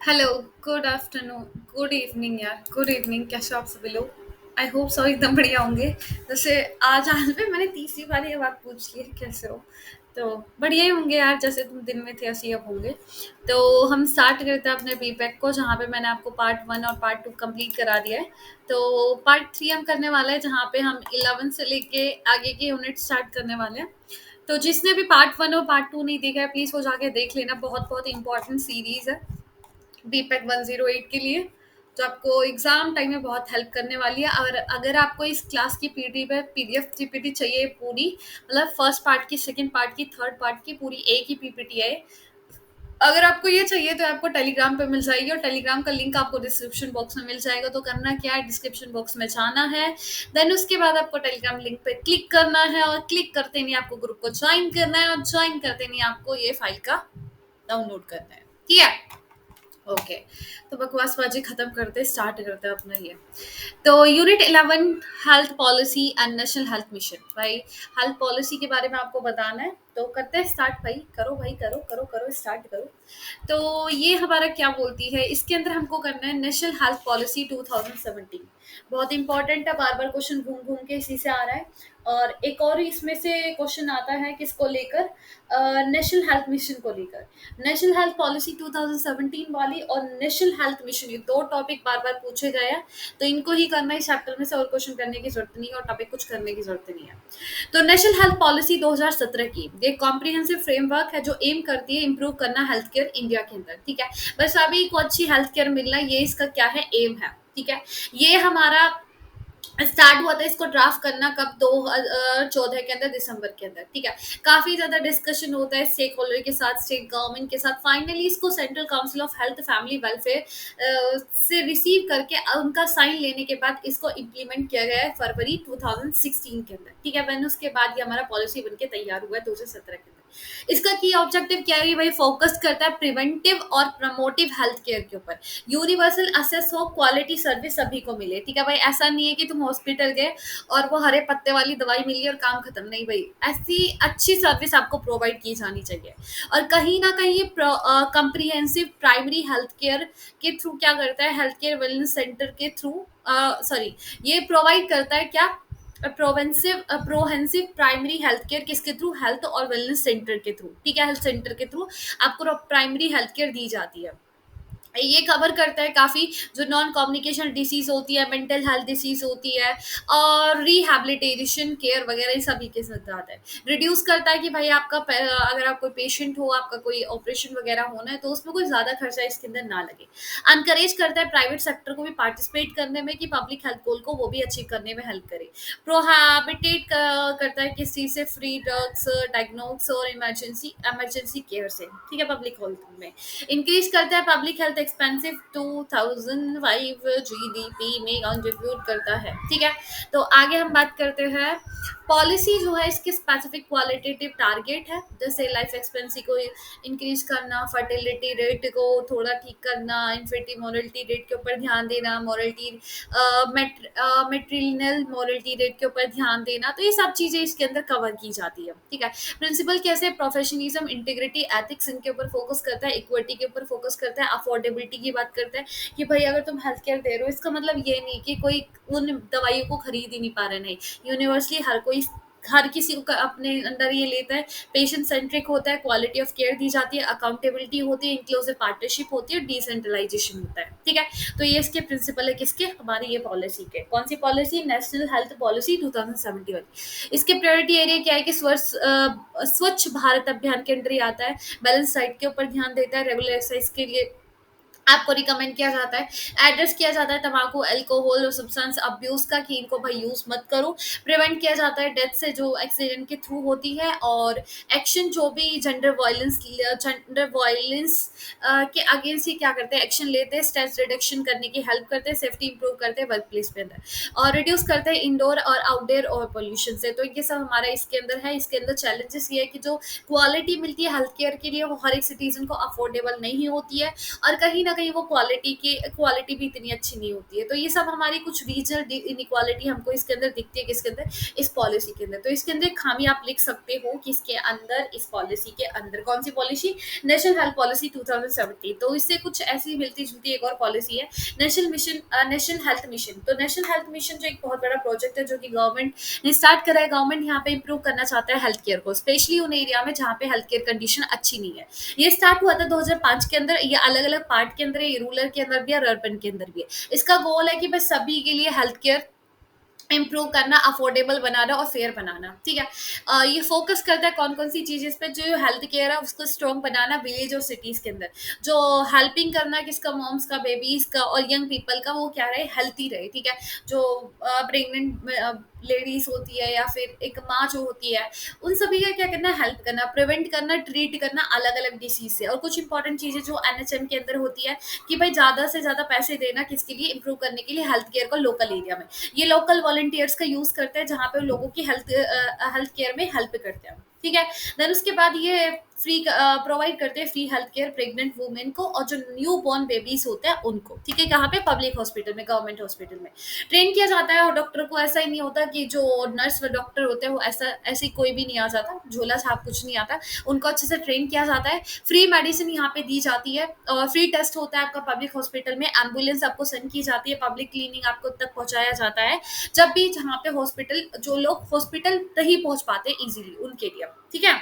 Hello, good afternoon, good evening यार, good evening. कैसे हो आप सभी लोग? आई होप सब एकदम बढ़िया होंगे। जैसे आज पे मैंने तीसरी बार ये बात पूछ ली है, कैसे हो? तो बढ़िया ही होंगे यार, जैसे तुम दिन में थे ऐसे ही अब होंगे। तो हम स्टार्ट करते हैं अपने बीपैक को, जहाँ पे मैंने आपको पार्ट 1 और पार्ट 2 कंप्लीट करा दिया है। तो पार्ट 3 हम करने वाले हैं, जहाँ पे हम 11 से लेके आगे के यूनिट स्टार्ट करने वाले हैं। तो जिसने भी पार्ट 1 और पार्ट 2 नहीं देखा है, प्लीज़ वो जाके देख लेना। बहुत बहुत इंपॉर्टेंट सीरीज़ है बीपैक 108 के लिए, जो आपको एग्जाम टाइम में बहुत हेल्प करने वाली है। और अगर आपको इस क्लास की पीडी पे पीडीएफ पीपीटी चाहिए पूरी, मतलब फर्स्ट पार्ट की, सेकंड पार्ट की, थर्ड पार्ट की, पूरी एक ही पीपीटी है। अगर आपको ये चाहिए तो आपको टेलीग्राम पे मिल जाएगी, और टेलीग्राम का लिंक आपको डिस्क्रिप्शन बॉक्स में मिल जाएगा। तो करना क्या है, डिस्क्रिप्शन बॉक्स में जाना है, देन उसके बाद आपको टेलीग्राम लिंक पे क्लिक करना है, और क्लिक करते नहीं आपको ग्रुप को ज्वाइन करना है, और ज्वाइन करते नहीं आपको ये फाइल का डाउनलोड करना है। ठीक है? ओके। तो बकवासबाजी खत्म करते, स्टार्ट करते हैं अपना ये। तो unit 11, health policy and national health mission. भाई, हेल्थ पॉलिसी के बारे में आपको बताना है, तो करते हैं स्टार्ट। भाई करो करो करो, स्टार्ट करो। तो ये हमारा क्या बोलती है, इसके अंदर हमको करना है नेशनल हेल्थ पॉलिसी 2017। बहुत इंपॉर्टेंट है, बार बार क्वेश्चन घूम घूम के इसी से आ रहा है। और एक और इसमें से क्वेश्चन आता है किसको लेकर, नेशनल हेल्थ मिशन को लेकर। नेशनल हेल्थ पॉलिसी 2017 वाली और नेशनल हेल्थ मिशन, ये दो टॉपिक बार बार पूछे गए हैं। तो इनको ही करना है, इस चैप्टर में से और क्वेश्चन करने की जरूरत नहीं है, और टॉपिक कुछ करने की जरूरत नहीं है। तो नेशनल हेल्थ पॉलिसी 2017 की ये कॉम्प्रिहेंसिव फ्रेमवर्क है, जो एम करती है इंप्रूव करना हेल्थ केयर इंडिया के अंदर। ठीक है? बस अभी को अच्छी हेल्थ केयर मिलना, ये इसका क्या है, एम है। ठीक है? ये हमारा स्टार्ट हुआ था इसको ड्राफ्ट करना कब, 2014 के अंदर, दिसंबर के अंदर। ठीक है? काफी ज्यादा डिस्कशन होता है स्टेक होल्डर के साथ, स्टेट गवर्नमेंट के साथ। फाइनली इसको central council of health family welfare से रिसीव करके उनका साइन लेने के बाद इसको इम्प्लीमेंट किया गया है फरवरी 2016 के अंदर। ठीक है? वैन उसके बाद ये हमारा पॉलिसी बनके तैयार हुआ है 2017 के अंदर। इसका की ऑब्जेक्टिव क्या है भाई, फोकस करता है प्रिवेंटिव और प्रमोटिव हेल्थ केयर के ऊपर। यूनिवर्सल एक्सेस हो, क्वालिटी सर्विस सभी को मिले। ठीक है भाई? ऐसा नहीं है कि तुम हॉस्पिटल गए और वो हरे पत्ते वाली दवाई मिली और काम खत्म। नहीं भाई, ऐसी अच्छी सर्विस आपको प्रोवाइड की जानी चाहिए। और कहीं ना कहीं ये कंप्रिहेंसिव प्राइमरी हेल्थ केयर के थ्रू क्या करता है, हेल्थ केयर वेलनेस सेंटर के थ्रू, सॉरी, ये प्रोवाइड करता है क्या, प्रोहेंसिव प्राइमरी हेल्थ केयर, किसके थ्रू, हेल्थ और वेलनेस सेंटर के थ्रू। ठीक है? हेल्थ सेंटर के थ्रू आपको प्राइमरी हेल्थ केयर दी जाती है। ये कवर करता है काफ़ी, जो नॉन कम्युनिकेशन डिसीज होती है, मेंटल हेल्थ डिसीज होती है, और रिहैबिलिटेशन केयर वगैरह, इन सभी के साथ आता है। रिड्यूस करता है कि भाई आपका अगर आप कोई पेशेंट हो, आपका कोई ऑपरेशन वगैरह होना है, तो उसमें कोई ज़्यादा खर्चा इसके अंदर ना लगे। अनकरेज करता है प्राइवेट सेक्टर को भी पार्टिसिपेट करने में, कि पब्लिक हेल्थ गोल को वो भी अचीव करने में हेल्प करे। प्रोहैबिटेट करता है किस चीज़ से, फ्री ड्रग्स, डायग्नोस और इमरजेंसी इमरजेंसी केयर से। ठीक है? पब्लिक हेल्थ में इंक्रीज करता है, पब्लिक हेल्थ एक्सपेंसिव 2005 जीडीपी में कंट्रीब्यूट करता है। ठीक है? तो आगे हम बात करते हैं, पॉलिसी जो है इसके स्पेसिफिक क्वालिटेटिव टारगेट है, जैसे लाइफ एक्सपेंसी को इंक्रीज करना, फर्टिलिटी रेट को थोड़ा ठीक करना, इन्फेंटिव मोरलिटी रेट के ऊपर ध्यान देना, मोरलिटी मेट्रिनल मोरलिटी रेट के ऊपर ध्यान देना। तो ये सब चीज़ें इसके अंदर कवर की जाती है। ठीक है? प्रिंसिपल कैसे, प्रोफेशनलिज्म, इंटीग्रिटी, एथिक्स, इनके ऊपर फोकस करता है, इक्विटी के ऊपर फोकस करता है, अफोर्डेबिलिटी की बात करता है, कि भाई अगर तुम हेल्थ केयर दे रहे हो, इसका मतलब ये नहीं कि कोई उन दवाइयों को खरीद ही नहीं पा रहा। नहीं, यूनिवर्सली हर किसी को अपने अंदर ये लेता है, पेशेंट सेंट्रिक होता है, क्वालिटी ऑफ केयर दी जाती है, अकाउंटेबिलिटी होती है, इंक्लूसिव पार्टनरशिप होती है, डिसेंट्रलाइजेशन होता है। ठीक है? तो ये इसके प्रिंसिपल है, किसके, हमारी ये पॉलिसी के। कौन सी पॉलिसी, नेशनल हेल्थ पॉलिसी 2070 वाली। इसके प्रायोरिटी एरिया क्या है, कि स्वच्छ भारत अभियान के अंडर ही आता है। बैलेंस डाइट के ऊपर ध्यान देता है, रेगुलर एक्सरसाइज के लिए आपको रिकमेंड किया जाता है, एड्रेस किया जाता है तंबाकू, अल्कोहल और सब्सटेंस अब्यूज का, कि इनको भाई यूज मत करो। प्रिवेंट किया जाता है डेथ से, जो एक्सीडेंट के थ्रू होती है। और एक्शन जो भी जेंडर वायलेंस के अगेंस्ट ही क्या करते हैं, एक्शन लेते हैं, स्ट्रेस रिडक्शन करने की हेल्प करते हैं, सेफ्टी इंप्रूव करते हैं वर्क प्लेस पे अंदर, और रिड्यूस करते हैं इंडोर और आउटडोर और पोल्यूशन से। तो ये सब हमारा इसके अंदर है। इसके अंदर चैलेंजेस ये है कि जो क्वालिटी मिलती है हेल्थ केयर के लिए, वो हर एक सिटीजन को अफोर्डेबल नहीं होती है। और कहीं ना कहीं वो क्वालिटी भी इतनी अच्छी नहीं होती है। तो ये सब हमारी कुछ रीजनल इनइक्वालिटी हमको इसके अंदर दिखती है, किसके अंदर, इस पॉलिसी के अंदर। तो इसके अंदर खामी आप लिख सकते हो कि इसके अंदर, इस पॉलिसी के अंदर कौन सी पॉलिसी, नेशनल हेल्थ पॉलिसी 2017। तो इससे कुछ ऐसी मिलती जुलती एक और पॉलिसी है, नेशनल हेल्थ मिशन। तो नेशनल हेल्थ मिशन जो एक बहुत बड़ा प्रोजेक्ट है जो कि गवर्नमेंट ने स्टार्ट करा है। गवर्नमेंट यहाँ पे इंप्रूव करना चाहता है हेल्थ केयर को, स्पेशली उन एरिया में जहाँ पे हेल्थ केयर कंडीशन अच्छी नहीं है। ये स्टार्ट हुआ था 2005 के अंदर। ये अलग अलग पार्ट के अंदर है, ये रूरल के अंदर भी है, अर्बन के अंदर भी है। इसका गोल है कि बस सभी के लिए हेल्थ केयर इम्प्रूव करना, अफोर्डेबल बनाना और फेयर बनाना। ठीक है। ये फोकस करता है कौन कौन सी चीज़ इस पे, जो हेल्थ केयर है उसको स्ट्रॉन्ग बनाना विलेज और सिटीज के अंदर, जो हेल्पिंग करना किसका, मॉम्स का, बेबीज का और यंग पीपल का, वो क्या रहे, हेल्थी रहे। ठीक है। जो प्रेग्नेंट लेडीज होती है या फिर एक माँ जो होती है, उन सभी का क्या करना, हेल्प करना, प्रिवेंट करना, ट्रीट करना अलग अलग डिसीज से। और कुछ इंपॉर्टेंट चीजें जो एनएचएम के अंदर होती है कि भाई ज्यादा से ज्यादा पैसे देना किसके लिए, इंप्रूव करने के लिए हेल्थ केयर को लोकल एरिया में। ये लोकल वॉलंटियर्स का यूज करते हैं जहाँ पे लोगों की हेल्थ केयर में हेल्प करते हैं। ठीक है। देन उसके बाद ये फ्री प्रोवाइड करते हैं free health care pregnant women को और जो न्यू बॉर्न बेबीज होते हैं उनको। ठीक है। कहाँ पे, पब्लिक हॉस्पिटल में, गवर्नमेंट हॉस्पिटल में ट्रेन किया जाता है। और डॉक्टर को ऐसा ही नहीं होता कि जो नर्स व डॉक्टर होते हैं वो ऐसे कोई भी नहीं आ जाता, झोला छाप कुछ नहीं आता, उनको अच्छे से ट्रेन किया जाता है। फ्री मेडिसिन यहाँ पे दी जाती है और फ्री टेस्ट होता है आपका पब्लिक हॉस्पिटल में। एम्बुलेंस आपको सेंड की जाती है, पब्लिक क्लीनिंग आपको तक पहुंचाया जाता है जब भी जहाँ पे हॉस्पिटल, जो लोग हॉस्पिटल नहीं पहुंच पाते इजीली उनके लिए। ठीक है।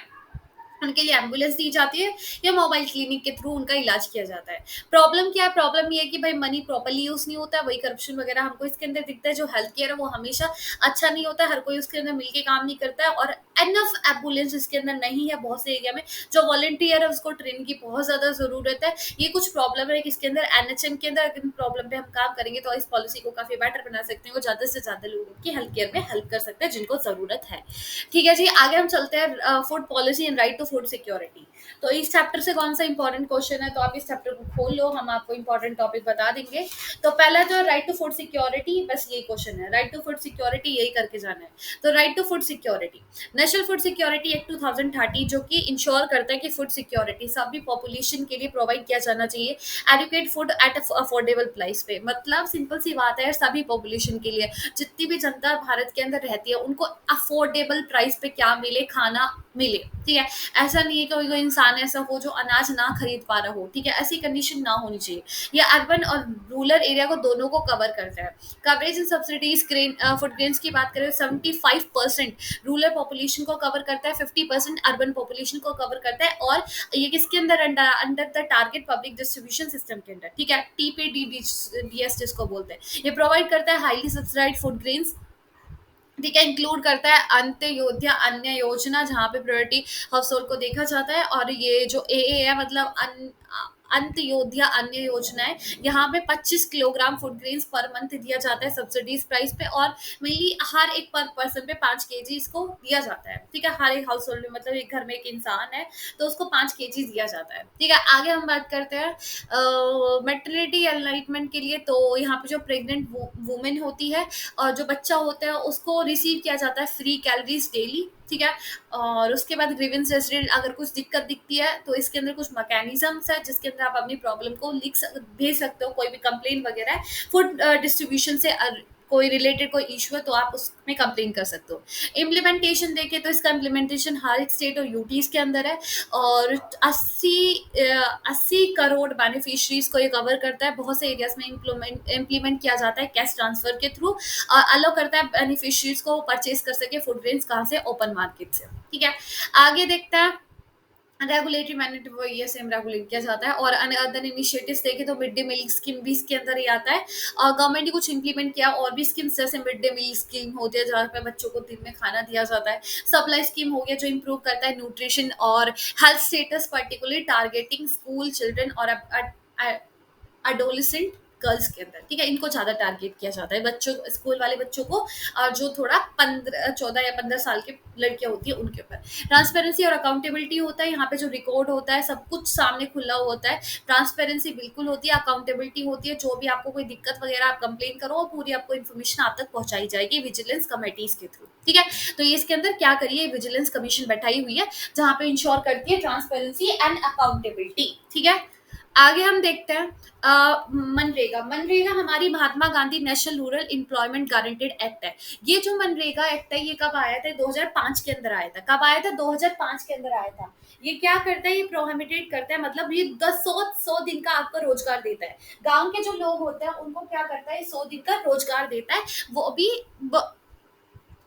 उनके लिए एम्बुलेंस दी जाती है या मोबाइल क्लिनिक के थ्रू उनका इलाज किया जाता है। प्रॉब्लम क्या है, प्रॉब्लम ये है कि भाई मनी प्रॉपर्ली यूज नहीं होता है, वही करप्शन वगैरह हमको इसके अंदर दिखता है। जो हेल्थ केयर है वो हमेशा अच्छा नहीं होता है, हर कोई उसके अंदर मिलके काम नहीं करता है और एनफ एम्बुलेंस इसके अंदर नहीं है बहुत से एरिया में। जो वॉलंटियर है उसको ट्रेन की बहुत ज्यादा जरूरत है। ये कुछ प्रॉब्लम है किसके अंदर, एनएचएम के अंदर। अगर इन प्रॉब्लम पे हम काम करेंगे तो इस पॉलिसी को काफी बेटर बना सकते हैं, वो ज्यादा से ज्यादा लोगों की हेल्थ केयर में हेल्प कर सकते हैं जिनको जरूरत है। ठीक है जी। आगे हम चलते हैं food policy and right to food security. तो इस चैप्टर से कौन सा इंपॉर्टेंट क्वेश्चन है, तो आप इस चैप्टर को खोल लो, हम आपको इंपॉर्टेंट टॉपिक बता देंगे। तो पहला जो राइट टू फूड सिक्योरिटी, बस यही क्वेश्चन है, राइट टू फूड सिक्योरिटी यही करके जाना है। तो right to food security, national food security act 2030 जो कि इंश्योर करता है कि फूड सिक्योरिटी सभी पॉपुलेशन के लिए प्रोवाइड किया जाना चाहिए, adequate food at affordable price पे। मतलब सिंपल सी बात है, सभी पॉपुलेशन के लिए, जितनी भी जनता भारत के अंदर रहती है उनको अफोर्डेबल प्राइस पे क्या मिले, खाना मिले। ठीक है। ऐसा नहीं है कि कोई इंसान ऐसा हो जो अनाज ना खरीद पा रहा हो। ठीक है। ऐसी कंडीशन ना होनी चाहिए। ये अर्बन और रूरल एरिया को दोनों को कवर करता है। कवरेज इन सब्सिडीज फूड ग्रेन्स की बात करें 75% रूरल पॉपुलेशन को कवर करता है, 50% अर्बन पॉपुलेशन को कवर करता है। और ये किसके अंदर, under the target public distribution system के अंदर। ठीक है। टीपीडीडीएस जिसको बोलते हैं, ये प्रोवाइड करता है हाईली सब्सिडाइज्ड फूड ग्रेन्स। ठीक है। इंक्लूड करता है अंत्योदय अन्य योजना जहाँ पे प्रायोरिटी हाउस होल्ड को देखा जाता है। और ये जो ए है मतलब अंत्योदय अन्य योजना है, यहाँ पे 25 kilogram food grains per month दिया जाता है सब्सिडीज प्राइस पे। और मेनली हर एक पर पर्सन पे 5 kg इसको दिया जाता है। ठीक है। हर एक हाउस होल्ड में, मतलब एक घर में एक इंसान है तो उसको 5 kg दिया जाता है। ठीक है। आगे हम बात करते हैं मेटर्निटी एनलाइटमेंट के लिए। तो यहाँ पे जो प्रेग्नेंट वुमेन होती है और जो बच्चा होता है उसको रिसीव किया जाता है फ्री कैलोरीज डेली। ठीक है। और उसके बाद ग्रीवेंस रेजिडेंट, अगर कुछ दिक्कत दिखती है तो इसके अंदर कुछ मैकेनिज्म्स है जिसके अंदर आप अपनी प्रॉब्लम को भेज सकते हो, कोई भी कंप्लेन वगैरह है फूड डिस्ट्रीब्यूशन से कोई रिलेटेड कोई इशू है तो आप उसमें कंप्लेन कर सकते हो। इम्प्लीमेंटेशन देखें तो इसका इम्प्लीमेंटेशन हर एक स्टेट और यूटीज के अंदर है। और 80 करोड़ बेनिफिशरीज को ये कवर करता है। बहुत से एरियाज में इम्प्लीमेंट किया जाता है कैश ट्रांसफर के थ्रू, अलाउ करता है बेनिफिशरीज को परचेज कर सके फूड ग्रेन्स कहाँ से, ओपन मार्केट से। ठीक है। आगे देखते हैं रेगुलेटरी मैनेज, वो ये सेम रेगुलेट किया जाता है। और अदर इनिशिएटिव्स देखें तो मिड डे मील स्कीम भी इसके अंदर ही आता है। गवर्नमेंट ने कुछ इंप्लीमेंट किया और भी स्कीम्स, जैसे मिड डे मील स्कीम होती है जहाँ पे बच्चों को दिन में खाना दिया जाता है। सप्लाई स्कीम हो गया जो इंप्रूव करता है न्यूट्रिशन और health status, particularly targeting school children और एडोलिसेंट गर्ल्स के अंदर। ठीक है। इनको ज्यादा टारगेट किया जाता है, बच्चों, स्कूल वाले बच्चों को, जो थोड़ा 14 या 15 साल के लड़कियां होती है उनके ऊपर। ट्रांसपेरेंसी और अकाउंटेबिलिटी होता है, यहाँ पे जो रिकॉर्ड होता है सब कुछ सामने खुला होता है। ट्रांसपेरेंसी बिल्कुल होती है, अकाउंटेबिलिटी होती है, जो भी आपको कोई दिक्कत वगैरह आप कंप्लेन करो पूरी आपको इन्फॉर्मेशन आप तक पहुंचाई जाएगी विजिलेंस कमेटीज के थ्रू। ठीक है। तो ये इसके अंदर क्या करिए, विजिलेंस कमीशन बैठाई हुई है जहाँ पे इंश्योर करती है ट्रांसपेरेंसी एंड अकाउंटेबिलिटी। ठीक है। आगे हम देखते हैं मनरेगा। मनरेगा हमारी Mahatma Gandhi National Rural Employment Guaranteed Act है। ये जो मनरेगा एक्ट है ये कब आया था? 2005 के अंदर आया था। कब आया था? 2005 के अंदर आया था। ये क्या करता है? ये प्रोहिबिटेड करता है, मतलब ये 100 दिन का आपको रोजगार देता है। गांव के जो लोग होते हैं उनको क्या करता है? 100 दिन का रोजगार देता है। वो भी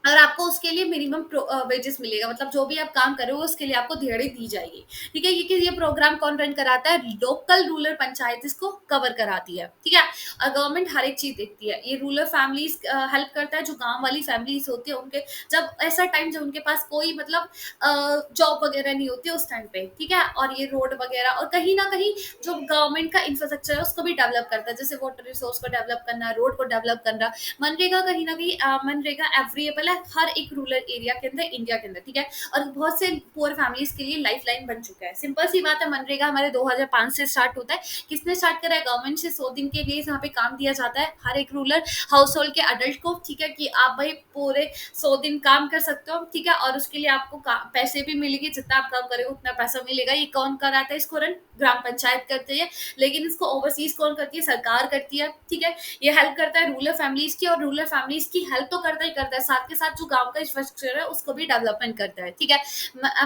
और आपको उसके लिए मिनिमम वेजेस मिलेगा, मतलब जो भी आप काम कर रहे हो उसके लिए आपको दिहाड़ी दी जाएगी। ठीक है, ये प्रोग्राम कौन रन कराता है? लोकल रूरल पंचायत इसको कवर कराती है। ठीक है, और गवर्नमेंट हर एक चीज देखती है। ये रूरल फैमिलीज हेल्प करता है, जो गांव वाली फैमिलीज होती है उनके, जब ऐसा टाइम जब उनके पास कोई मतलब जॉब वगैरह नहीं होती उस टाइम पे। ठीक है, और ये रोड वगैरह और कहीं ना कहीं जो गवर्नमेंट का इंफ्रास्ट्रक्चर है उसको भी डेवलप करता है, जैसे वाटर रिसोर्स को डेवलप करना, रोड को डेवलप करना। मनरेगा कहीं ना कहीं मनरेगा अवेलेबल है हर एक रूरल एरिया के अंदर, इंडिया के अंदर। ठीक है, और बहुत से पुअर फैमिलीज के लिए लाइफ लाइन बन चुका है। सिंपल सी बात है, मनरेगा हमारे 2005 से स्टार्ट होता है। किसने स्टार्ट करा है? गवर्नमेंट से 100 दिन के लिए यहाँ पे काम दिया जाता है हर एक रूरल हाउस होल्ड के अडल्ट को। ठीक है, कि आप भाई पूरे 100 दिन काम कर सकते हो। ठीक है, और उसके लिए आपको पैसे भी मिलेंगे, जितना आप काम करेंगे उतना पैसा मिलेगा। ये कौन कराता है इसको रन? ग्राम पंचायत करते हैं, लेकिन इसको ओवरसीज कौन करती है? सरकार करती है। ठीक है, ये हेल्प करता है रूरल फैमिलीज की, और रूरल फैमिलीज की हेल्प तो करता ही करता है, साथ के साथ जो गांव का इंफ्रास्ट्रक्चर है उसको भी डेवलपमेंट करता है। ठीक है,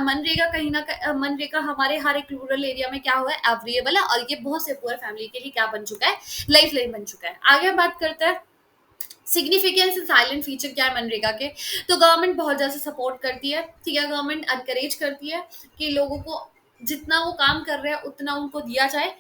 मनरेगा कहीं ना मनरेगा हमारे हर एक रूरल एरिया में क्या हुआ है? अवेलेबल है, और ये बहुत से पुअर फैमिली के लिए क्या बन चुका है? लाइफ लाइन बन चुका है। आगे हम बात करते हैं सिग्निफिकेंस एंड साइलेंट फीचर क्या है मनरेगा के। तो गवर्नमेंट बहुत ज्यादा सपोर्ट करती है। ठीक है, गवर्नमेंट एनकरेज करती है कि लोगों को जितना वो काम कर रहे हैं उतना उनको दिया जाए।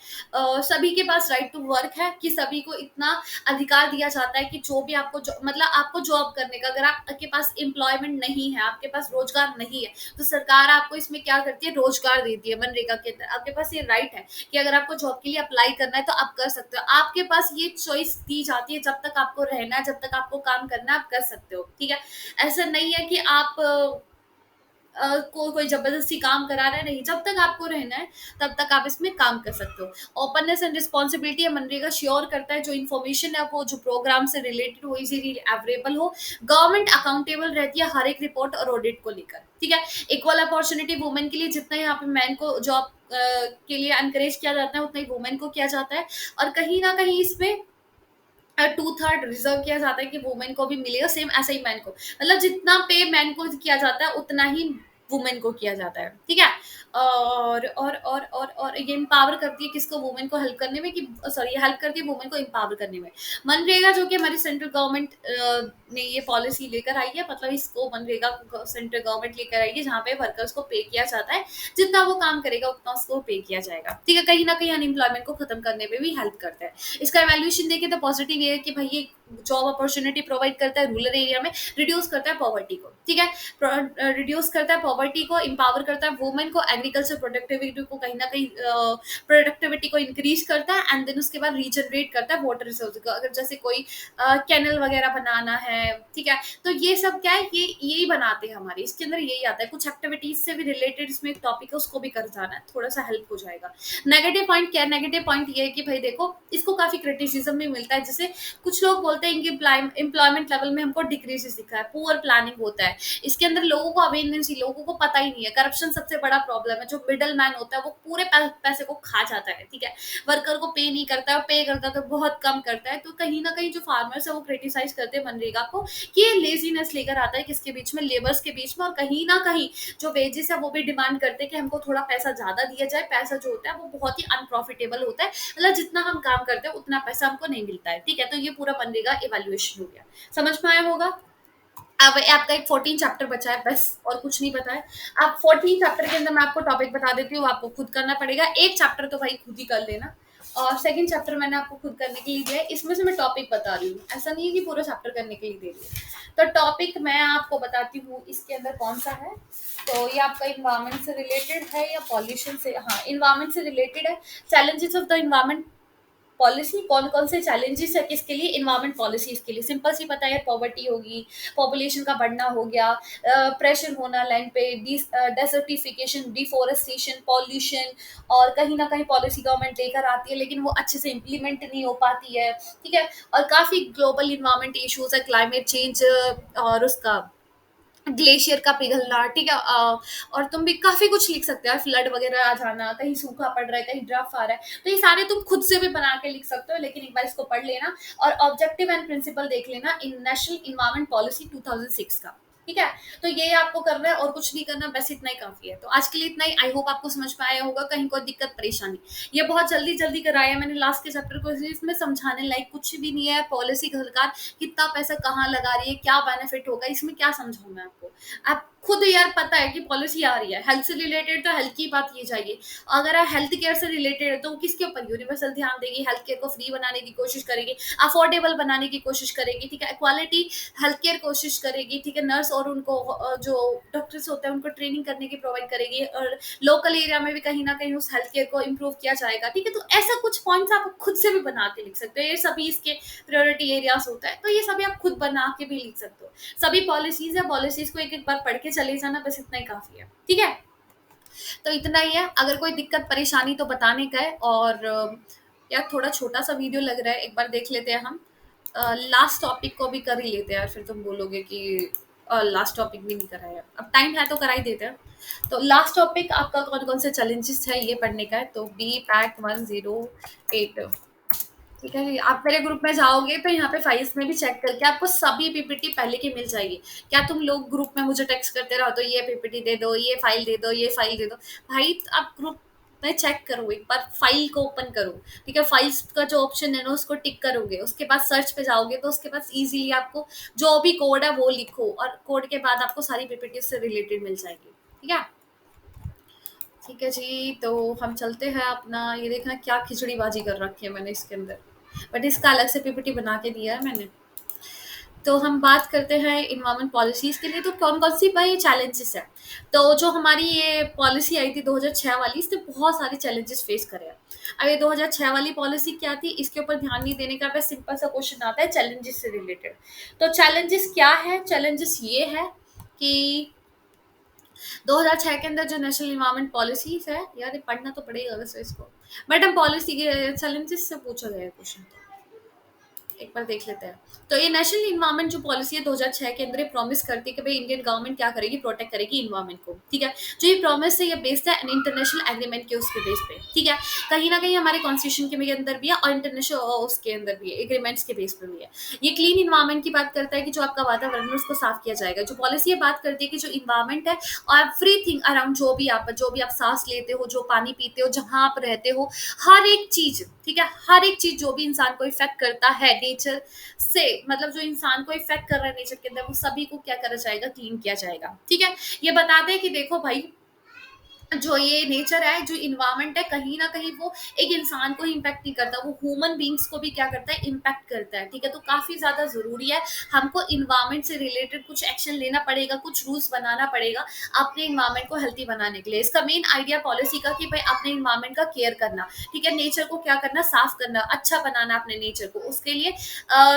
सभी के पास राइट टू वर्क है, कि सभी को इतना अधिकार दिया जाता है कि जो भी आपको मतलब आपको जॉब करने का, अगर आपके पास एम्प्लॉयमेंट नहीं है, आपके पास रोजगार नहीं है, तो सरकार आपको इसमें क्या करती है? रोजगार देती है मनरेगा के अंदर। आपके पास ये राइट है कि अगर आपको जॉब के लिए अप्लाई करना है तो आप कर सकते हो। आपके पास ये चॉइस दी जाती है, जब तक आपको रहना है, जब तक आपको काम करना है, आप कर सकते हो। ठीक है, ऐसा नहीं है कि आप कोई जबरदस्ती काम करा रहा है, नहीं। जब तक आपको रहना है तब तक आप इसमें काम कर सकते हो। ओपननेस एंड रिस्पॉन्सिबिलिटी है, मनरेगा श्योर करता है जो इन्फॉर्मेशन है वो जो प्रोग्राम से रिलेटेड हो इजीली अवेलेबल हो। गवर्नमेंट अकाउंटेबल रहती है हर एक रिपोर्ट और ऑडिट को लेकर। ठीक है, इक्वल अपॉर्चुनिटी वुमेन के लिए, जितना यहाँ पे मैन को जॉब के लिए एनकरेज किया जाता है उतना ही वुमेन को किया जाता है। और कहीं ना कहीं इसमें 2/3 रिजर्व किया जाता है कि वुमेन को भी मिलेगा, सेम ऐसा ही मैन को, मतलब जितना पे मैन को किया जाता है उतना ही वुमेन को किया जाता है। ठीक है, और ये एम्पावर करती है किसको? वुमेन को हेल्प करने में, कि सॉरी हेल्प करती है वुमेन को एम्पावर करने में। मनरेगा जो कि हमारी सेंट्रल गवर्नमेंट ने ये पॉलिसी लेकर आई है, मतलब इसको मनरेगा सेंट्रल गवर्नमेंट लेकर आई है, जहाँ पे वर्कर्स को पे किया जाता है, जितना वो काम करेगा उतना उसको पे किया जाएगा। ठीक है, कहीं ना कहीं अनएम्प्लॉयमेंट को खत्म करने में भी हेल्प करता है। इसका एवेल्यूशन देखें तो पॉजिटिव ये है कि भाई ये जॉब अपॉर्चुनिटी प्रोवाइड करता है रूरल एरिया में, रिड्यूस करता है पॉवर्टी को। ठीक है, रिड्यूस करता है पॉवर्टी को, इंपावर करता है वुमेन को, एग्रीकल्चर प्रोडक्टिविटी को कहीं ना कहीं प्रोडक्टिविटी को इंक्रीज करता है, एंड देन उसके बाद रीजनरेट करता है वाटर रिसोर्स को। अगर जैसे कोई कैनल वगैरह बनाना है, ठीक है, तो ये सब क्या है? ये यही बनाते हैं हमारे, इसके अंदर यही आता है। कुछ एक्टिविटीज से भी रिलेटेड इसमें एक टॉपिक है, उसको भी कर जाना है, थोड़ा सा हेल्प हो जाएगा। नेगेटिव पॉइंट क्या है? नेगेटिव पॉइंट ये है कि भाई देखो इसको काफी क्रिटिसिज्म भी मिलता है। जैसे कुछ लोग बोलते हैं कि एम्प्लॉयमेंट लेवल में हमको डिक्रीजेस दिखा है, पुअर प्लानिंग होता है, इसके अंदर लोगों को अवेयरनेस ही, लोगों को पता ही नहीं है। करप्शन सबसे बड़ा प्रॉब्लम है। जो मिडल मैन होता है वो पूरे पैसे को खा जाता है। ठीक है, वर्कर को पे नहीं करता है, पे करता है तो बहुत कम करता है। तो कहीं ना कहीं जो फार्मर्स है वो क्रिटिसाइज करते हैं मनरेगा को कि ये लेजीनेस लेकर आता है किसके बीच में? लेबर्स के बीच में। और कहीं ना कहीं जो वेजेस है वो भी डिमांड करते हैं कि हमको थोड़ा पैसा ज्यादा दिया जाए। पैसा जो होता है वो बहुत ही अनप्रॉफिटेबल होता है, मतलब जितना हम काम करते हैं उतना पैसा हमको नहीं मिलता है। ठीक है, तो ये पूरा मनरेगा इवैल्यूएशन हो गया। समझ में आया होगा? अब आपका एक 14 चैप्टर बचा है बस, और कुछ नहीं पता है। आप 14 चैप्टर के अंदर मैं आपको टॉपिक बता देती हूँ, आपको खुद करना पड़ेगा। एक चैप्टर तो भाई खुद ही कर लेना, और सेकंड चैप्टर मैंने आपको खुद करने के लिए दिया है। इसमें से मैं टॉपिक बता रही हूँ, ऐसा नहीं है कि पूरा चैप्टर करने के लिए दे रही हूँ। तो टॉपिक मैं आपको बताती हूँ इसके अंदर कौन सा है। तो ये आपका इन्वायरमेंट से रिलेटेड है या पॉल्यूशन से? हाँ, इन्वायरमेंट से रिलेटेड है। Challenges of the environment policy, कौन कौन से चैलेंजेस है किसके लिए? इन्वायरमेंट पॉलिसीज के लिए। सिंपल सी पता है, पॉवर्टी होगी, पॉपुलेशन का बढ़ना हो गया, प्रेशर होना लैंड पे, डेसर्टिफिकेशन, डिफोरेस्टेशन, पॉल्यूशन। और कहीं ना कहीं पॉलिसी गवर्नमेंट लेकर आती है लेकिन वो अच्छे से इम्प्लीमेंट नहीं हो पाती है। ठीक है, और काफ़ी ग्लोबल इन्वायरमेंट इश्यूज है, क्लाइमेट चेंज और उसका ग्लेशियर का पिघलना, ठीक है। और तुम भी काफी कुछ लिख सकते हो, फ्लड वगैरह आ जाना, कहीं सूखा पड़ रहा है, कहीं ड्राफ आ रहा है, तो ये सारे तुम खुद से भी बना के लिख सकते हो, लेकिन एक बार इसको पढ़ लेना। और ऑब्जेक्टिव एंड प्रिंसिपल देख लेना इन नेशनल इन्वायरमेंट पॉलिसी 2006 का, ठीक है। तो ये आपको करना है और कुछ नहीं करना, बस इतना ही काफी है। तो आज के लिए इतना ही, आई होप आपको समझ में आया होगा। कहीं कोई दिक्कत परेशानी, ये बहुत जल्दी जल्दी कराया मैंने लास्ट के चैप्टर को, इसमें समझाने लायक कुछ भी नहीं है। पॉलिसी सरकार कितना पैसा कहाँ लगा रही है, क्या बेनिफिट होगा, इसमें क्या समझाऊं मैं आपको। आप खुद यार पता है कि पॉलिसी आ रही है, हेल्थ से रिलेटेड तो हेल्थ की बात की जाएगी। अगर आप हेल्थ केयर से रिलेटेड है तो वो किसके ऊपर यूनिवर्सल ध्यान देगी, हेल्थ केयर को फ्री बनाने की कोशिश करेगी, अफोर्डेबल बनाने की कोशिश करेगी, ठीक है। क्वालिटी हेल्थ केयर कोशिश करेगी, ठीक है। नर्स और उनको जो डॉक्टर्स होते हैं उनको ट्रेनिंग करने की प्रोवाइड करेगी, और लोकल एरिया में भी कहीं ना कहीं उस हेल्थ केयर को इम्प्रूव किया जाएगा, ठीक है। तो ऐसा कुछ पॉइंट्स आप खुद से भी बना के लिख सकते हो, ये सभी इसके प्रायोरिटी एरियाज होता है, तो ये सभी आप खुद बना के भी लिख सकते हो। सभी पॉलिसीज है, पॉलिसीज को एक एक बार पढ़ के चले जाना, बस इतना ही काफी है, ठीक है। तो इतना ही है, अगर कोई दिक्कत परेशानी तो बताने का है। और यार थोड़ा छोटा सा वीडियो लग रहा है, एक बार देख लेते हैं हम। लास्ट टॉपिक को भी कर ही लेते हैं यार, फिर तुम बोलोगे कि लास्ट टॉपिक भी नहीं कराया, अब टाइम है तो करा ही देते हैं। तो लास्ट टॉपिक आपका कौन कौन से चैलेंजेस है ये पढ़ने का है, तो बी पैक 108, ठीक है जी। आप मेरे ग्रुप में जाओगे तो यहाँ पे फाइल्स में भी चेक करके आपको सभी पीपीटी पहले की मिल जाएगी। क्या तुम लोग ग्रुप में मुझे टेक्स्ट करते रहो, तो ये पीपीटी दे दो, ये फाइल दे दो, ये फाइल दे दो। भाई आप ग्रुप में चेक करो, एक बार फाइल को ओपन करो, ठीक है। फाइल्स का जो ऑप्शन है ना उसको टिक करोगे, उसके बाद सर्च पे जाओगे तो उसके बाद इजीली आपको जो भी कोड है वो लिखो, और कोड के बाद आपको सारी पीपीटी से रिलेटेड मिल जाएगी, ठीक है। ठीक है जी, तो हम चलते हैं अपना। ये देखना क्या खिचड़ीबाजी कर रखी है मैंने इसके अंदर, बट इसका अलग से पीपीटी बना के दिया है मैंने। तो हम बात करते हैं इन्वायरमेंट पॉलिसीज के लिए, तो कौन कौन सी भाई चैलेंजेस है। तो जो हमारी ये पॉलिसी आई थी 2006 वाली, इसने बहुत सारे चैलेंजेस फेस करे हैं। अब ये 2006 वाली पॉलिसी क्या थी, इसके ऊपर ध्यान नहीं देने का, बस सिंपल सा क्वेश्चन आता है चैलेंजेस से रिलेटेड। तो चैलेंजेस क्या है, चैलेंजेस ये है कि 2006 के अंदर जो नेशनल इन्वायरमेंट पॉलिसीज है, यार ये पढ़ना तो पड़ेगा वैसे इसको। मैडम पॉलिसी के चैलेंजेस से पूछा गया है क्वेश्चन, एक बार देख लेते हैं। तो ये नेशनल इन्वायरमेंट जो पॉलिसी है 2006 के अंदर प्रॉमिस करती है कि भाई इंडियन गवर्नमेंट क्या करेगी, प्रोटेक्ट करेगी इन्वायरमेंट को, ठीक है। जो ये प्रॉमिस है ये बेस्ड है इंटरनेशनल एग्रीमेंट के उसके बेस पे, ठीक है। कहीं ना कहीं हमारे कॉन्स्टिट्यूशन के अंदर भी है और इंटरनेशनल उसके अंदर भी है, एग्रीमेंट्स के बेस पे भी है। ये क्लीन इन्वायरमेंट की बात करता है कि जो आपका वातावरण है उसको साफ किया जाएगा। जो पॉलिसी ये बात करती है कि जो इन्वायरमेंट है और एवरीथिंग अराउंड, जो भी आप सांस लेते हो, जो पानी पीते हो, जहां आप रहते हो, हर एक चीज, ठीक है। हर एक चीज जो भी इंसान को इफेक्ट करता है नेचर से, मतलब जो इंसान को इफेक्ट कर रहा है नेचर के अंदर, वो सभी को क्या करा जाएगा, क्लीन किया जाएगा, ठीक है। ये बताते हैं कि देखो भाई, जो ये नेचर है, जो इन्वायरमेंट है, कहीं ना कहीं वो एक इंसान को इम्पैक्ट नहीं करता, वो ह्यूमन बींग्स को भी क्या करता है, इम्पैक्ट करता है, ठीक है। तो काफी ज्यादा जरूरी है, हमको इन्वायरमेंट से रिलेटेड कुछ एक्शन लेना पड़ेगा, कुछ रूल्स बनाना पड़ेगा अपने इन्वायरमेंट को हेल्थी बनाने के लिए। इसका मेन आइडिया पॉलिसी का कि भाई अपने इन्वायरमेंट का केयर करना, ठीक है। नेचर को क्या करना, साफ करना, अच्छा बनाना अपने नेचर को, उसके लिए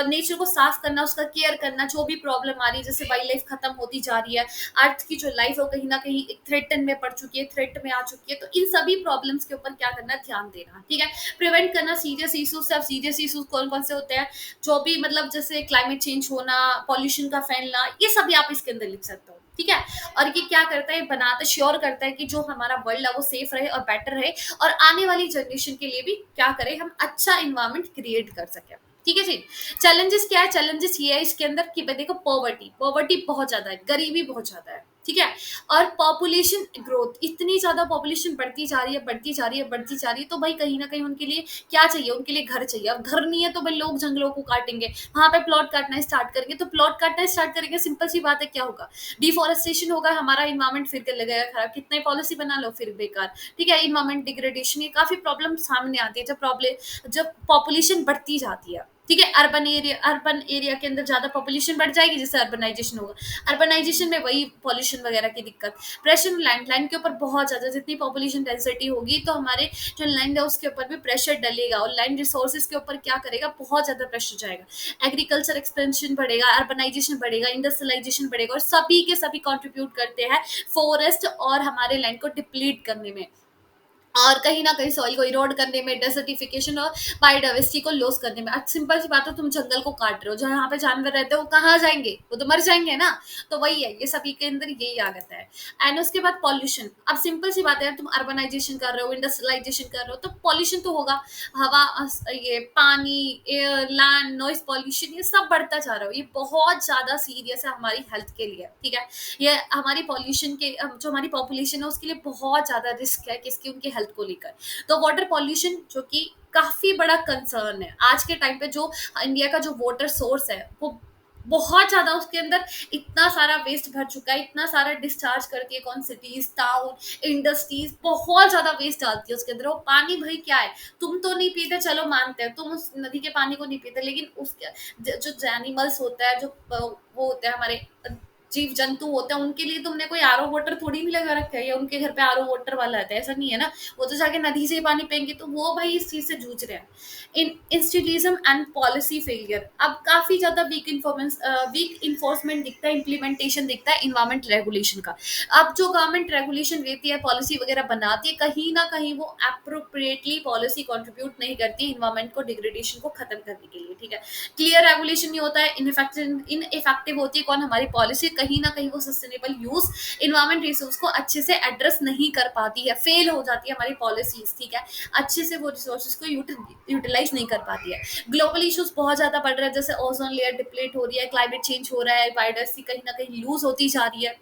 नेचर को साफ करना, उसका केयर करना। जो भी प्रॉब्लम आ रही है, जैसे वाइल्ड लाइफ खत्म होती जा रही है, अर्थ की जो लाइफ है वो कहीं ना कहीं थ्रेटन में पड़ चुकी है, थ्रेट में आ चुकी है, तो इन सभी प्रॉब्लम्स के ऊपर क्या करना, ध्यान देना, ठीक है। प्रिवेंट करना सीरियस इशूज से। अब सीरियस इशूज कौन कौन से होते हैं, जो भी मतलब जैसे क्लाइमेट चेंज होना, पॉल्यूशन का फैलना, ये सभी आप इसके अंदर लिख सकते हो, ठीक है। और ये क्या करता है, बनाता श्योर करता है कि जो हमारा वर्ल्ड है वो सेफ रहे और बेटर रहे, और आने वाली जनरेशन के लिए भी क्या करें, हम अच्छा इन्वायरमेंट क्रिएट कर सके, ठीक है जी। चैलेंजेस क्या है, चैलेंजेस ये है इसके अंदर कि भाई देखो, पॉवर्टी पॉवर्टी बहुत ज्यादा है, गरीबी बहुत ज्यादा है, ठीक है। और पॉपुलेशन ग्रोथ, इतनी ज्यादा पॉपुलेशन बढ़ती जा रही है, बढ़ती जा रही है, बढ़ती जा रही है, तो भाई कहीं ना कहीं उनके लिए क्या चाहिए, उनके लिए घर चाहिए। अब घर नहीं है तो भाई लोग जंगलों को काटेंगे, वहां पे प्लॉट काटना स्टार्ट करेंगे, तो प्लॉट काटना स्टार्ट करेंगे, सिंपल सी बात है, क्या होगा, डिफोरेस्टेशन होगा, हमारा इन्वायरमेंट फिर कर लगेगा खराब, कितने पॉलिसी बना लो फिर बेकार, ठीक है। इन्वायरमेंट डिग्रेडेशन, ये काफी प्रॉब्लम सामने आती है जब पॉपुलेशन बढ़ती जाती है, ठीक है। अर्बन एरिया के अंदर ज्यादा पॉपुलेशन बढ़ जाएगी, जैसे अर्बनाइजेशन होगा, अर्बनाइजेशन में वही पॉल्यूशन वगैरह की दिक्कत। प्रेशर लैंड के ऊपर बहुत ज्यादा, जितनी पॉपुलेशन डेंसिटी होगी तो हमारे जो लैंड है उसके ऊपर भी प्रेशर डलेगा, और लैंड रिसोर्सेज के ऊपर क्या करेगा, बहुत ज्यादा प्रेशर जाएगा। एग्रीकल्चर एक्सपेंशन बढ़ेगा, अर्बनाइजेशन बढ़ेगा, इंडस्ट्रियलाइजेशन बढ़ेगा, और सभी के सभी कंट्रीब्यूट करते हैं फॉरेस्ट और हमारे लैंड को डिप्लीट करने में। और कहीं न कहीं सॉइल को इरोड करने में, डेज़र्टिफ़िकेशन और बायोडायवर्सिटी को लॉस करने में। अब सिंपल सी बात है, तुम जंगल को काट रहे हो, जहाँ पे जानवर रहते हैं वो कहाँ जाएँगे? वो तो मर जाएँगे ना। तो वही है, ये सभी के अंदर यही आ जाता है। एंड उसके बाद पॉल्यूशन। अब सिंपल सी बात है यार, तुम अर्बनाइज़ेशन कर रहे हो, इंडस्ट्रियलाइज़ेशन कर रहे हो, तो पॉल्यूशन तो होगा। हवा ये पानी, एयर, लैंड, नॉइज़ पॉल्यूशन, ये सब बढ़ता जा रहा है। ये बहुत ज़्यादा सीरियस है हमारी हेल्थ के लिए, ठीक है? ये हमारी पॉल्यूशन के जो हमारी पॉपुलेशन है उसके लिए बहुत ज़्यादा रिस्क है, किसकी, उनकी हेल्थ को लेकर। तो वाटर पॉल्यूशन जो कि काफ़ी बड़ा कंसर्न है। आज के टाइम पे जो इंडिया का जो वाटर सोर्स है वो बहुत ज़्यादा, उसके अंदर इतना सारा वेस्ट भर चुका है, इतना सारा डिस्चार्ज करती है कौन सिटीज़, टाउन, इंडस्ट्रीज़, बहुत ज़्यादा वेस्ट डालती है उसके अंदर। वो पानी भई क्या है? तुम तो नहीं पीते, चलो मानते हैं, तुम उस नदी के पानी को नहीं पीते, लेकिन उसके जो एनिमल्स होता है, जो वो होते हैं हमारे जीव जंतु होते हैं, उनके लिए तुमने कोई आरओ वाटर थोड़ी नहीं लगा रखा है, या उनके घर पे आरओ वाटर वाला आता है, ऐसा नहीं है ना। वो तो जाके नदी से ही पानी पिएंगे, तो वो भाई इस चीज से जूझ रहे हैं। इन इंस्टीट्यूशनलिज्म एंड पॉलिसी फेलियर। अब काफी ज्यादा वीक इन्फोर्समेंट दिखता है, इम्प्लीमेंटेशन दिखता है इन्वायरमेंट रेगुलेशन का। अब जो गवर्नमेंट रेगुलेशन लेती है, पॉलिसी वगैरह बनाती है, कहीं ना कहीं वो अप्रोप्रिएटली पॉलिसी कंट्रीब्यूट नहीं करती इन्वायरमेंट को, डिग्रेडेशन को खत्म करने के लिए, ठीक है। क्लियर रेगुलेशन नहीं होता है, इनइफेक्टिव होती है कौन, हमारी पॉलिसी। कहीं ना कहीं वो सस्टेनेबल यूज, इन्वायरमेंट रिसोर्स को अच्छे से एड्रेस नहीं कर पाती है, फेल हो जाती है हमारी पॉलिसीज, ठीक है। अच्छे से वो रिसोर्सेज को यूटिलाइज नहीं कर पाती है। ग्लोबल इश्यूज बहुत ज्यादा बढ़ रहे हैं, जैसे ओजोन लेयर डिप्लीट हो रही है, क्लाइमेट चेंज हो रहा है, बायोडायवर्सिटी कहीं ना कहीं लूज होती जा रही है,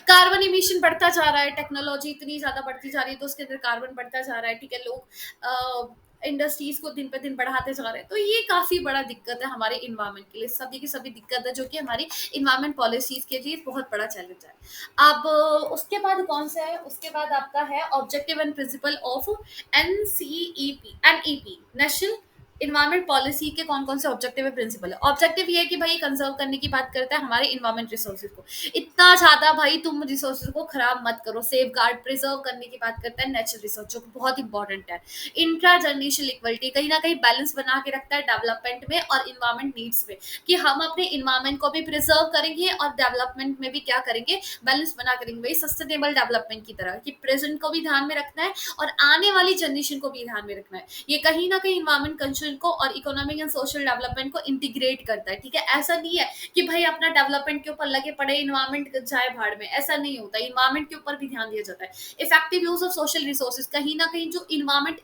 कार्बन इमिशन बढ़ता जा रहा है, टेक्नोलॉजी इतनी ज्यादा बढ़ती जा रही है तो उसके अंदर कार्बन बढ़ता जा रहा है, ठीक है। लोग इंडस्ट्रीज को दिन पे दिन बढ़ाते जा रहे हैं, तो ये काफी बड़ा दिक्कत है हमारे इन्वायरमेंट के लिए। सभी की सभी दिक्कत है जो कि हमारी इन्वायरमेंट पॉलिसीज के लिए बहुत बड़ा चैलेंज है। अब उसके बाद कौन सा है, उसके बाद आपका है objective and principle of NEP, national environment policy के कौन कौन से ऑब्जेक्टिव है, प्रिंसिपल है। ऑब्जेक्टिव ये है कि भाई कंजर्व करने की बात करता है हमारे इन्वायरमेंट रिसोर्सेज को। इतना ज्यादा भाई तुम रिसोर्सेज को खराब मत करो, सेफ गार्ड प्रिजर्व करने की बात करता है नेचुरल रिसोर्स, जो कि बहुत इंपॉर्टेंट है। इंट्रा जनरेशनल इक्वलिटी, कहीं ना कहीं बैलेंस बना के रखता है डेवलपमेंट में और इन्वायरमेंट नीड्स में, कि हम अपने इन्वायरमेंट को भी प्रिजर्व करेंगे और डेवलपमेंट में भी क्या करेंगे, बैलेंस बना करेंगे, भाई सस्टेनेबल डेवलपमेंट की तरह, कि प्रेजेंट को भी ध्यान में रखना है और आने वाली जनरेशन को भी ध्यान में रखना है। ये कहीं ना कहीं इन्वायरमेंट कंसर्न को और इकोनॉमिक एंड सोशल डेवलपमेंट को इंटीग्रेट करता है, ठीक है। ऐसा नहीं है कि भाई अपना डेवलपमेंट के ऊपर लगे पड़े, इन्वायरमेंट जाए भाड़ में, ऐसा नहीं होता। इन्वायरमेंट के ऊपर भी ध्यान दिया जाता है। Effective use of social resources, कहीं ना कहीं जो इन्वायरमेंट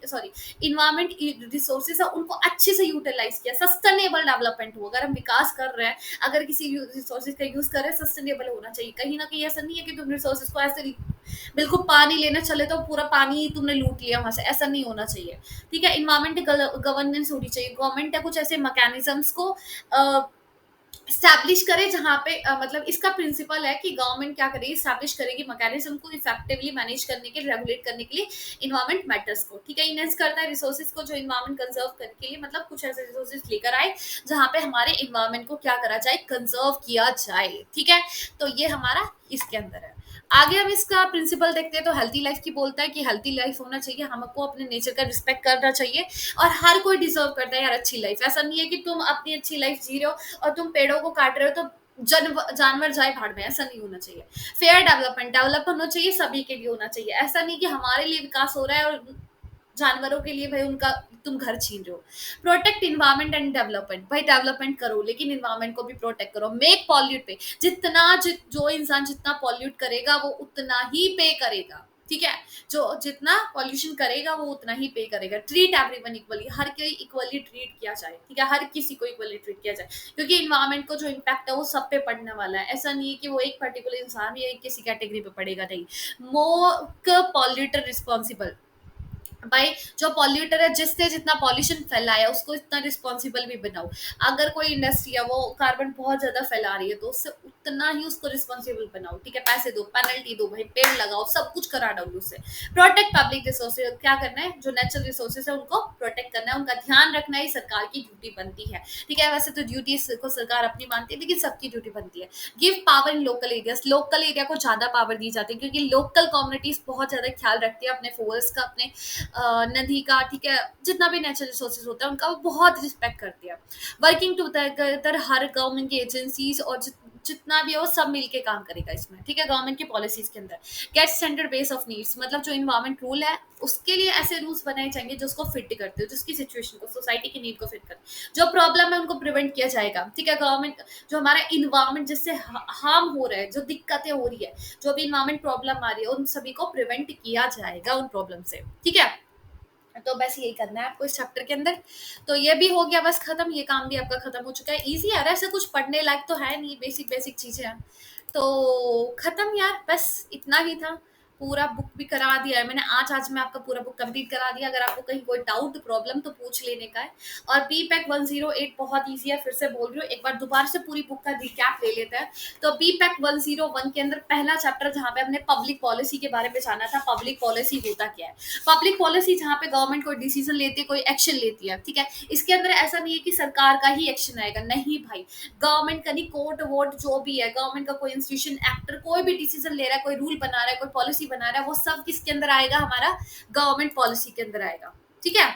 रिसोर्सेज है उनको अच्छे से यूटिलाइज किया, सस्टेनेबल डेवलपमेंट हो। अगर हम विकास कर रहे हैं, अगर किसी रिसोर्सेज का यूज कर रहे हैं, सस्टेनेबल होना चाहिए। कहीं ना कहीं ऐसा नहीं है कि तुम रिसोर्सेज को ऐसे बिल्कुल पानी लेने चले तो पूरा पानी ही तुमने लूट लिया वहां से, ऐसा नहीं होना चाहिए, ठीक है। इन्वायरमेंट गवर्नेंस होनी चाहिए, गवर्नमेंट है कुछ ऐसे मैकेनिज्म्स को स्टैब्लिश करे जहाँ पे मतलब इसका प्रिंसिपल है कि गवर्नमेंट क्या करेगी, स्टैब्लिश करेगी मैकेनिज्म को इफेक्टिवली मैनेज करने के लिए, रेगुलेट करने के लिए इन्वायरमेंट मैटर्स को, ठीक है। इनहेंस करता है रिसोर्सेज को, जो इन्वायरमेंट कंजर्व करने के लिए, मतलब कुछ ऐसे रिसोर्सेज लेकर आए जहाँ पे हमारे इन्वायरमेंट को क्या करा जाए, कंजर्व किया जाए, ठीक है। तो ये हमारा इसके अंदर है। आगे हम इसका प्रिंसिपल देखते हैं तो हेल्थी लाइफ की बोलता है कि हेल्थी लाइफ होना चाहिए, हमको अपने नेचर का रिस्पेक्ट करना चाहिए, और हर कोई डिजर्व करता है यार अच्छी लाइफ। ऐसा नहीं है कि तुम अपनी अच्छी लाइफ जी रहे हो और तुम पेड़ों को काट रहे हो तो जानवर जाए भाड़ में, ऐसा नहीं होना चाहिए। फेयर डेवलपमेंट, डेवलप होना चाहिए, सभी के लिए होना चाहिए। ऐसा नहीं कि हमारे लिए विकास हो रहा है और जानवरों के लिए भाई उनका तुम घर छीन रहे हो। प्रोटेक्ट इन्वायरमेंट एंड डेवलपमेंट, भाई डेवलपमेंट करो लेकिन इन्वायरमेंट को भी प्रोटेक्ट करो। मेक पॉल्यूट पे, जो इंसान जितना पॉल्यूट करेगा वो उतना ही पे करेगा, ठीक है। जो जितना पॉल्यूशन करेगा वो उतना ही पे करेगा। ट्रीट एवरीवन इक्वली, हर कोई इक्वली ट्रीट किया जाए, ठीक है, हर किसी को इक्वली ट्रीट किया जाए, क्योंकि इन्वायरमेंट को जो इम्पैक्ट है वो सब पे पड़ने वाला है। ऐसा नहीं है कि वो एक पर्टिकुलर इंसान या एक किसी कैटेगरी पे पड़ेगा, नहीं। मोक पॉल्यूटर रिस्पॉन्सिबल, भाई जो पॉल्यूटर है, जिसने जितना पॉल्यूशन फैलाया उसको इतना रिस्पॉन्सिबल भी बनाओ। अगर कोई इंडस्ट्री है वो कार्बन बहुत ज्यादा फैला रही है तो उससे उतना ही उसको रिस्पॉन्सिबल बनाओ, ठीक है। पैसे दो, पेनल्टी दो, भाई पेड़ लगाओ, सब कुछ करा डालो उससे। प्रोटेक्ट पब्लिक रिसोर्सेज, क्या करना है, जो नेचुरल रिसोर्सेज है उनको प्रोटेक्ट करना है, उनका ध्यान रखना ही सरकार की ड्यूटी बनती है, ठीक है। वैसे तो ड्यूटी को सरकार अपनी मानती है, लेकिन सबकी ड्यूटी बनती है। Give power in local areas, local area को ज्यादा पावर दी जाती है, क्योंकि लोकल कम्युनिटीज बहुत ज्यादा ख्याल रखती है अपने फॉरेस्ट का, अपने नदी का, ठीक है, जितना भी नेचुरल रिसोर्सेज होता है उनका वो बहुत रिस्पेक्ट करती है। वर्किंग टूगेदर हर गवर्नमेंट की एजेंसीज और जितना भी है वो सब मिलके काम करेगा इसमें, ठीक है, गवर्नमेंट की पॉलिसीज के अंदर। Get standard base of needs, मतलब जो इन्वायरमेंट रूल है उसके लिए ऐसे रूल्स बनाए जाएंगे जो उसको फिट करते हो, जिसकी सिचुएशन को, सोसाइटी की नीड को फिट करते, जो प्रॉब्लम है उनको प्रिवेंट किया जाएगा, ठीक है। गवर्नमेंट जो हमारा इन्वायरमेंट जिससे हार्म हो रहा है, जो दिक्कतें हो रही है, जो भी इन्वायरमेंट प्रॉब्लम आ रही है, उन सभी को प्रिवेंट किया जाएगा उन प्रॉब्लम से, ठीक है। तो बस यही करना है आपको इस चैप्टर के अंदर। तो ये भी हो गया बस खत्म, ये काम भी आपका खत्म हो चुका है। इजी यार, ऐसे कुछ पढ़ने लायक तो है नहीं, बेसिक बेसिक चीजें हैं। तो खत्म यार, बस इतना ही था। पूरा बुक भी करा दिया है मैंने, आज आज मैं आपका पूरा बुक कंप्लीट करा दिया। अगर आपको कहीं कोई डाउट प्रॉब्लम तो पूछ लेने का है। और बी पैक 108 बहुत ईजी है, फिर से बोल रही हूँ, एक बार दोबारा से पूरी बुक का रिकैप ले लेते हैं। तो बी पैक 101 के अंदर पहला चैप्टर जहाँ पे हमने पब्लिक पॉलिसी के बारे में जाना था, पब्लिक पॉलिसी होता क्या है। पब्लिक पॉलिसी जहाँ पे गवर्नमेंट कोई डिसीजन लेती है, कोई एक्शन लेती है, ठीक है। इसके अंदर ऐसा नहीं है कि सरकार का ही एक्शन आएगा, नहीं भाई। गवर्नमेंट का नहीं, कोर्ट वोट जो भी है, गवर्नमेंट का कोई इंस्टीट्यूशन, एक्टर, कोई भी डिसीजन ले रहा है, कोई रूल बना रहा है, कोई पॉलिसी बना रहा है, वो सब किसके अंदर आएगा, हमारा गवर्नमेंट पॉलिसी के अंदर आएगा, ठीक है।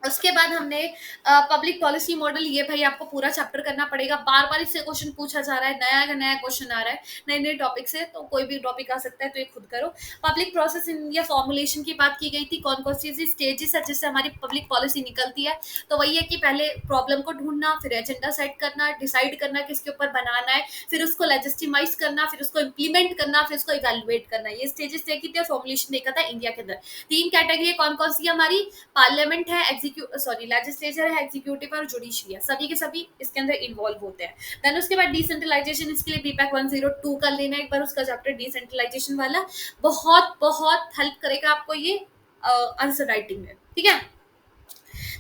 उसके बाद हमने पब्लिक पॉलिसी मॉडल, ये भाई आपको पूरा चैप्टर करना पड़ेगा। बार बार इससे क्वेश्चन पूछा जा रहा है, नया का नया क्वेश्चन आ रहा है, नए नए टॉपिक से, तो कोई भी टॉपिक आ सकता है, तो ये खुद करो। पब्लिक प्रोसेस इन या फॉर्मुलेशन की बात की गई थी, कौन कौन सी स्टेजेस है जिससे हमारी पब्लिक पॉलिसी निकलती है। तो वही है कि पहले प्रॉब्लम को ढूंढना, फिर एजेंडा सेट करना, डिसाइड करना किसके ऊपर बनाना है, फिर उसको लेजिस्टिमाइज करना, फिर उसको इम्प्लीमेंट करना, फिर उसको इवेलुएट करना। ये स्टेजेस देखी थी, फॉर्मुलेशन देखा था इंडिया के अंदर। तीन कैटेगरी है, कौन कौन सी हमारी, पार्लियामेंट है, लेजिस्लेचर है, एग्जीक्यूटिव है और जुडिशरी है, सभी के सभी इसके अंदर इन्वॉल्व होते हैं। देन उसके बाद डिसेंट्रलाइजेशन, इसके लिए बीपैक 102 कर लेना एक बार, उसका चैप्टर डिसेंट्रलाइजेशन वाला बहुत बहुत हेल्प करेगा आपको ये आंसर राइटिंग में, ठीक है।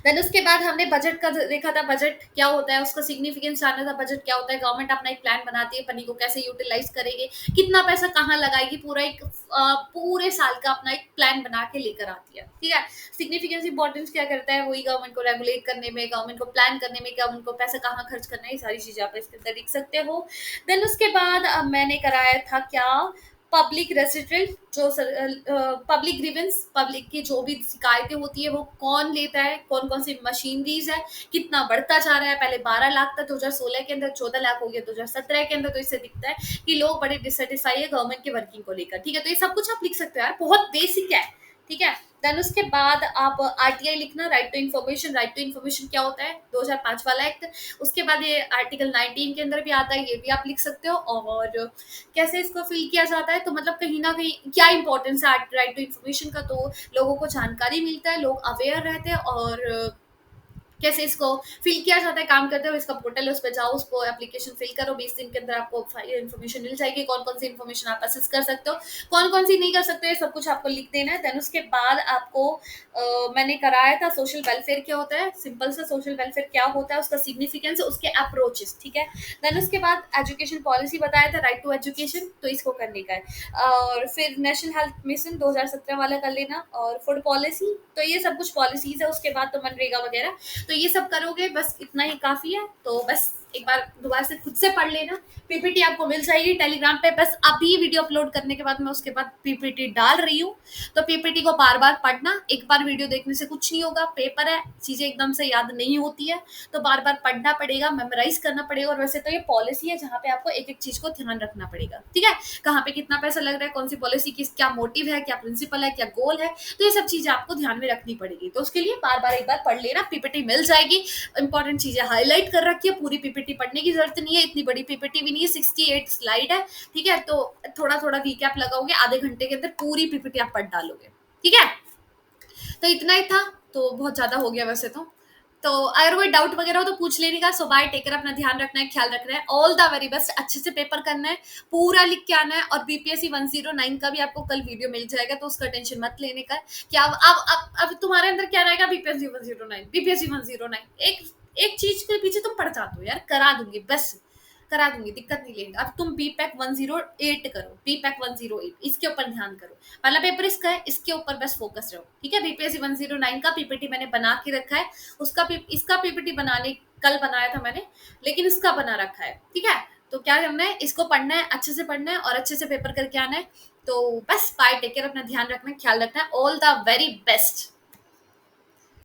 देन उसके बाद हमने बजट का देखा था, बजट क्या होता है, उसका सिग्निफिकेंस जाना था। बजट क्या होता है, गवर्नमेंट अपना एक प्लान बनाती है, मनी को कैसे यूटिलाइज करेगी, कितना पैसा कहाँ लगाएगी, पूरा एक पूरे साल का अपना एक प्लान बना के लेकर आती है, ठीक है। सिग्निफिकेंस इंपॉर्टेंस क्या करता है, वही गवर्नमेंट को रेगुलेट करने में, गवर्नमेंट को प्लान करने में, गवर्नमेंट को पैसा कहाँ खर्च करना है, ये सारी चीजें आप इसके अंदर लिख सकते हो। देन उसके बाद मैंने कराया था क्या, पब्लिक रेसिडेंट, जो पब्लिक ग्रीवेंस, पब्लिक की जो भी शिकायतें होती है वो कौन लेता है, कौन कौन सी मशीनरीज है, कितना बढ़ता जा रहा है। पहले 12 लाख था 2016 के अंदर, 14 लाख हो गया 2017 के अंदर। तो इससे दिखता है कि लोग बड़े डिससेटिस्फाई है गवर्नमेंट के वर्किंग को लेकर, ठीक है। तो ये सब कुछ आप लिख सकते हो यार, बहुत बेसिक है, ठीक है। देन उसके बाद आप आरटीआई लिखना, right to information. Right to information क्या होता है, 2005 वाला एक्ट। उसके बाद ये आर्टिकल 19 के अंदर भी आता है, ये भी आप लिख सकते हो। और कैसे इसको फिल किया जाता है, तो मतलब कहीं ना कहीं क्या इंपॉर्टेंस है राइट टू इन्फॉर्मेशन का, तो लोगों को जानकारी मिलता है, लोग अवेयर रहते हैं। और कैसे इसको फिल किया जाता है, काम करते हो, इसका पोर्टल है, उस पर जाओ, उसको एप्लीकेशन फिल करो, 20 दिन के अंदर आपको इन्फॉर्मेशन मिल जाएगी, कौन कौन सी इन्फॉर्मेशन आप असेस कर सकते हो, कौन कौन सी नहीं कर सकते हो, सब कुछ आपको लिख देना है। देन उसके बाद आपको मैंने कराया था सोशल वेलफेयर क्या होता है, सिंपल सा सोशल वेलफेयर क्या होता है, उसका सिग्निफिकेंस, उसके अप्रोचेस, ठीक है। देन उसके बाद एजुकेशन पॉलिसी बताया था, राइट टू एजुकेशन, तो इसको करने का है। और फिर नेशनल हेल्थ मिशन 2017 वाला कर लेना, और फूड पॉलिसी, तो ये सब कुछ पॉलिसीज है। उसके बाद तो मनरेगा वगैरह, तो ये सब करोगे, बस इतना ही काफी है। तो बस एक बार दोबारा से खुद से पढ़ लेना। पीपीटी आपको मिल जाएगी टेलीग्राम पे, बस अभी वीडियो अपलोड करने के बाद मैं उसके बाद पीपीटी डाल रही हूँ। तो पीपीटी को बार बार पढ़ना, एक बार वीडियो देखने से कुछ नहीं होगा, पेपर है, चीजें एकदम से याद नहीं होती है, तो बार बार पढ़ना पड़ेगा, मेमोराइज करना पड़ेगा। और वैसे तो ये पॉलिसी है जहाँ पे आपको एक एक चीज को ध्यान रखना पड़ेगा, ठीक है। कहाँ पे कितना पैसा लग रहा है, कौन सी पॉलिसी, किस क्या मोटिव है, क्या प्रिंसिपल है, क्या गोल है, तो ये सब चीजें आपको ध्यान में रखनी पड़ेगी। तो उसके लिए बार बार एक बार पढ़ लेना, पीपीटी मिल जाएगी। इंपॉर्टेंट चीजें हाईलाइट कर रखी है, पूरी पीपीटी पढ़ने की जरूरत नहीं है, इतनी बड़ी पीपीटी भी नहीं है, 68 स्लाइड है, ठीक है। तो थोड़ा थोड़ा रिकैप लगाओगे, आधे घंटे के अंदर पूरी पीपीटी आप पढ़ डालोगे, ठीक है। तो इतना ही था, तो बहुत ज्यादा हो गया वैसे तो अगर कोई डाउट वगैरह हो तो पूछ लेने का। सो बाय, टेकर, अपना ध्यान रखना है, ख्याल रखना है, ऑल द वेरी बेस्ट, अच्छे से पेपर करना है, पूरा लिख के आना है। और बीपीएससी 109 का भी आपको कल वीडियो मिल जाएगा, तो उसका टेंशन मत लेने का। क्या अब तुम्हारे अंदर क्या रहेगा, बीपीएससी 109, बीपीएससी 109, एक चीज के पीछे तुम पड़ जाते हो यार, करा दूंगी, बस करा दूंगी, दिक्कत नहीं लेंगे। अब तुम बीपैक 108 करो, बीपैक 108, इसके ऊपर ध्यान करो, पहला पेपर इसका है, इसके ऊपर बस फोकस रहो, ठीक है। बीपीएससी 109 का पीपीटी मैंने बना के रखा है, इसका पीपीटी बनाने कल बनाया था मैंने, लेकिन इसका बना रखा है, ठीक है। तो क्या करना है, इसको पढ़ना है, अच्छे से पढ़ना है और अच्छे से पेपर करके आना है। तो बस बाय, टेक केयर, अपना ध्यान रखना है, ख्याल रखना है, ऑल द वेरी बेस्ट।